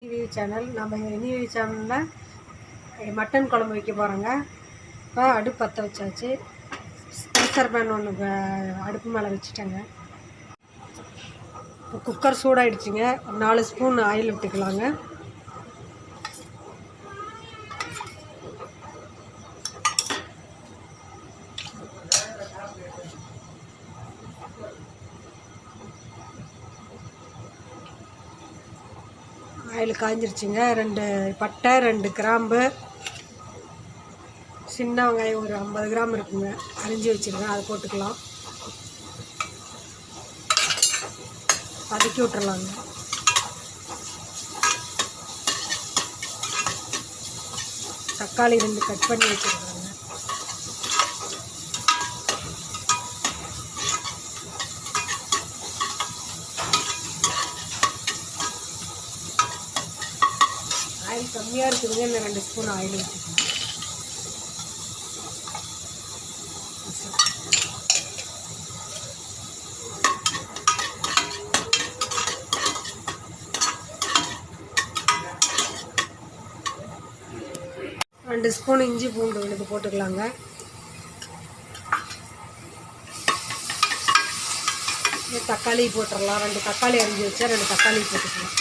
TV channel. நம்ம TV சேனலில் mutton குழம்பு வைக்க போகிறோங்க. இப்போ அடுப்பு பற்ற வச்சாச்சு. ப்ரெஷர் பேன் ஒன்று அடுப்பு மேலே வச்சுட்டேங்க. இப்போ குக்கர் சூடாகிடுச்சிங்க. ஒரு 4 ஸ்பூன் ஆயில் விட்டுக்கலாங்க. ஆயில் காய்ஞ்சிருச்சுங்க. 2 பட்டை, 2 கிராம்பு, சின்ன வெங்காயம் ஒரு 50 கிராம் இருக்குங்க, அரிஞ்சு வச்சுருக்கேன். அதை போட்டுக்கலாம். வதக்கி விட்டுறலாங்க. தக்காளி 2 கட் பண்ணி வச்சுருக்காங்க. ஆயில் கம்மியாக இருக்குதுங்க. இந்த 2 ஸ்பூன் ஆயில் வச்சுக்கோங்க. ரெண்டு ஸ்பூன் இஞ்சி பூண்டு விழுது போட்டுக்கலாங்க. தக்காளி போட்டுடலாம். 2 தக்காளி அரிஞ்சு வச்சா 2 தக்காளி போட்டுக்கலாம்.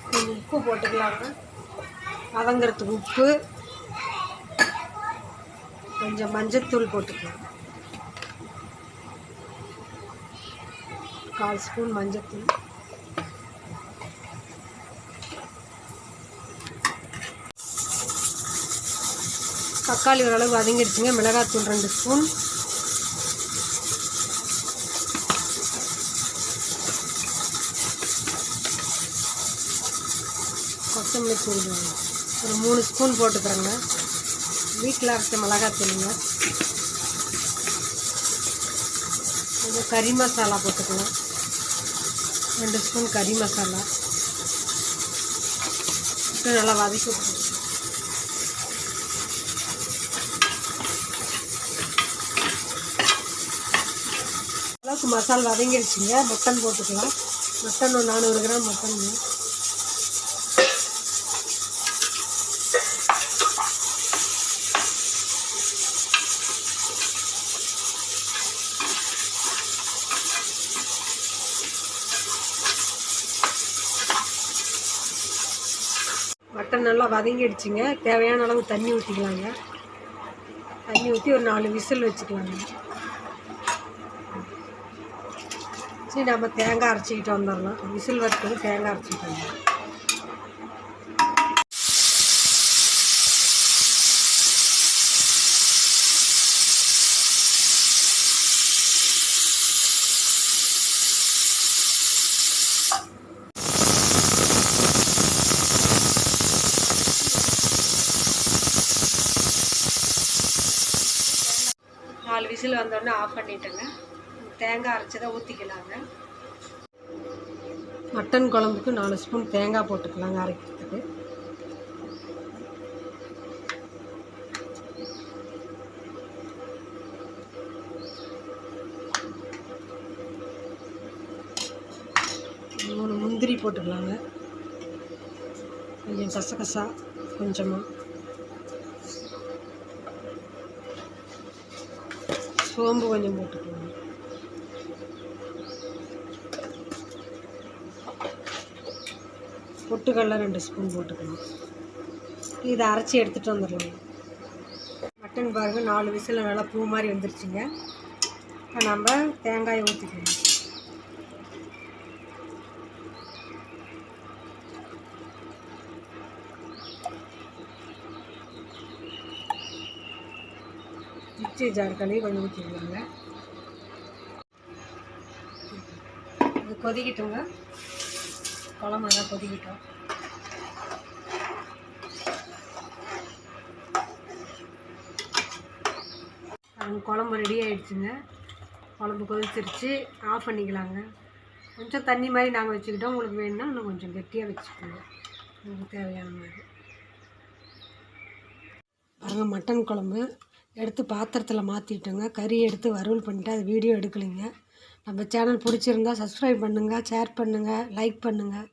கொஞ்சம் உப்பு போட்டுக்கலாங்க. வதங்கிறதுக்கு உப்பு, கொஞ்சம் மஞ்சத்தூள் போட்டுக்கலாம். 1/4 ஸ்பூன் மஞ்சத்தூள். தக்காளி ஓரளவு வதங்கிடுச்சுங்க. மிளகாத்தூள் 2 ஸ்பூன், கொத்தமல்லி தூள் ஒரு 3 ஸ்பூன் போட்டுக்கிறேங்க. வீட்டில் அரைச்ச மிளகாத்தூளுங்க. கொஞ்சம் கறி மசாலா போட்டுக்கலாம். 2 ஸ்பூன் கறி மசாலா நல்லா வதக்கி விட்டுருங்க. அளவுக்கு மசாலா வதங்கிடுச்சுங்க. மட்டன் போட்டுக்கலாம். மட்டன் ஒரு 400 கிராம் மட்டனுங்க. மட்டன் நல்லா வதங்கிடுச்சுங்க. தேவையான அளவு தண்ணி ஊற்றிக்கலாங்க. தண்ணி ஊற்றி ஒரு 4 விசில் வச்சுக்கலாங்க. சரி, நம்ம தேங்காய் அரைச்சிக்கிட்டு வந்துடலாம். விசில் வரத்துக்கு தேங்காய் அரைச்சிக்கிட்டு வந்துடலாம். நாலு விசில் வந்தோடனே ஆஃப் பண்ணிட்டேங்க. தேங்காய் அரைச்சதை ஊற்றிக்கலாங்க. மட்டன் குழம்புக்கு 4 ஸ்பூன் தேங்காய் போட்டுக்கலாங்க அரைக்கிறதுக்கு. மூணு முந்திரி போட்டுக்கலாங்க. கொஞ்சம் கசகசா கொஞ்சமாக, சோம்பு கொஞ்சம் போட்டுக்கலாங்க. பொட்டுக்கடலை 2 ஸ்பூன் போட்டுக்கலாம். இதை அரைச்சி எடுத்துகிட்டு வந்துடலாம். மட்டன் பாருங்கள் 4 விசில் நல்லா பூ மாதிரி வந்துருச்சுங்க. இப்போ நம்ம தேங்காயை ஊற்றிக்கலாம். மிக்ஸி ஜார் கழுவி கொஞ்சம் ஊற்றிக்கலாங்க. இது கொதிக்கிட்டோங்க. குழம்பு நல்லா கொதிக்கிட்டோம். குழம்பு ரெடி ஆகிடுச்சுங்க. குழம்பு கொதிச்சிருச்சு. ஆஃப் பண்ணிக்கலாங்க. கொஞ்சம் தண்ணி மாதிரி நாங்கள் வச்சுக்கிட்டோம். உங்களுக்கு வேணும்னா இன்னும் கொஞ்சம் கெட்டியாக வச்சுக்கோங்க, உங்களுக்கு தேவையான மாதிரி. பாருங்கள், மட்டன் குழம்பு எடுத்து பாத்திரத்தில் மாற்றிட்டோங்க. கறி எடுத்து வறுவல் பண்ணிவிட்டு அது வீடியோ எடுக்கலைங்க. நம்ம சேனல் பிடிச்சிருந்தா சப்ஸ்கிரைப் பண்ணுங்கள், ஷேர் பண்ணுங்கள், லைக் பண்ணுங்கள்.